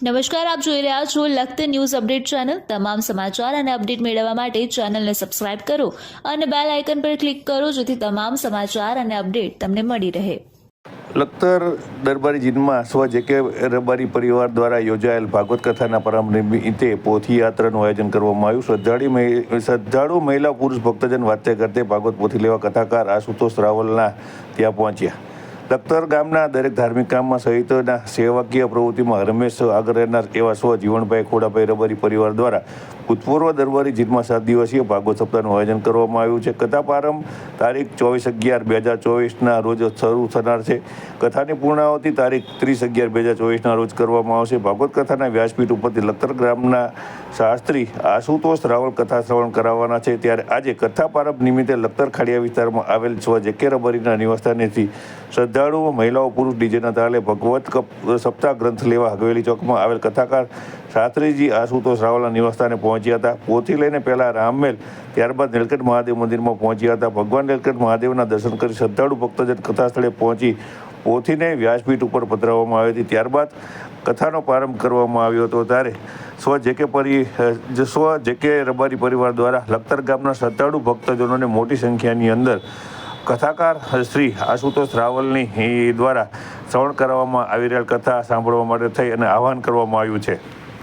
નમસ્કાર, આપ જોઈ રહ્યા છો લખત ન્યૂઝ અપડેટ ચેનલ। તમામ સમાચાર અને અપડેટ મેળવવા માટે ચેનલને સબસ્ક્રાઇબ કરો અને બેલ આઇકન પર ક્લિક કરો જેથી તમામ સમાચાર અને અપડેટ તમને મળી રહે। લખતર દરબારી જીનમાં સ્વ જેકે રબારી પરિવાર દ્વારા યોજાયેલ ભાગવત કથાના પ્રારંભ નિમિત્તે પોથી યાત્રાનું આયોજન કરવામાં આવ્યું। શ્રદ્ધાળુ મહિલા પુરુષ ભક્તજન વાતે કરતે ભાગવત પોથી લેવા કથાકાર આશુતોષ રાવલના ત્યાં પહોંચ્યા। લખતર ગામના દરેક ધાર્મિક કામમાં સહિતના સેવાકીય પ્રવૃત્તિમાં હંમેશ આગળ રહેનાર એવા સ્વ જીવણભાઈ ખોડાભાઈ રબારી પરિવાર દ્વારા ભૂતપૂર્વ દરબારી જીનમાં 7 દિવસીય ભાગવત સપ્તાહનું આયોજન કરવામાં આવ્યું છે। કથા પ્રારંભ તારીખ 24/11/2024ના રોજ શરૂ થનાર છે। કથાની પૂર્ણાહુતિ તારીખ 30/11/2024ના રોજ કરવામાં આવશે। ભાગવત કથાના વ્યાસપીઠ ઉપરથી લખતર ગ્રામના શાસ્ત્રી આશુતોષ રાવલ કથા શ્રવણ કરાવવાના છે। ત્યારે આજે કથા પ્રારંભ નિમિત્તે લખતર ખાડિયા વિસ્તારમાં આવેલ સ્વ જેકે રબારીના નિવાસસ્થાનેથી શ્રદ્ધાળુઓ મહિલાઓ પુરુષ ડીજેના તાલે ભગવત સપ્તાહ ગ્રંથ લેવા હવેલી ચોકમાં આવેલ કથાકાર શાસ્ત્રીજી આશુતોષ રાવલના નિવાસસ્થાને પહોંચ્યા હતા। પોથી લઈને પહેલા રામમેલ ત્યારબાદ નીલકંઠ મહાદેવ મંદિરમાં પહોંચ્યા હતા। ભગવાન નીલકંઠ મહાદેવના દર્શન કરી શ્રદ્ધાળુ ભક્તજન કથા સ્થળે પહોંચી પોથીને વ્યાસપીઠ ઉપર પધરાવવામાં આવી હતી। ત્યારબાદ કથાનો પ્રારંભ કરવામાં આવ્યો હતો। ત્યારે સ્વ જેકે રબારી પરિવાર દ્વારા લખતર ગામના શ્રદ્ધાળુ ભક્તજનોને મોટી સંખ્યાની અંદર કથાકાર શ્રી આશુતોષ રાવલની દ્વારા શ્રવણ કરાવવામાં આવી રહેલ કથા સાંભળવા માટે થઈ અને આહ્વાન કરવામાં આવ્યું છે।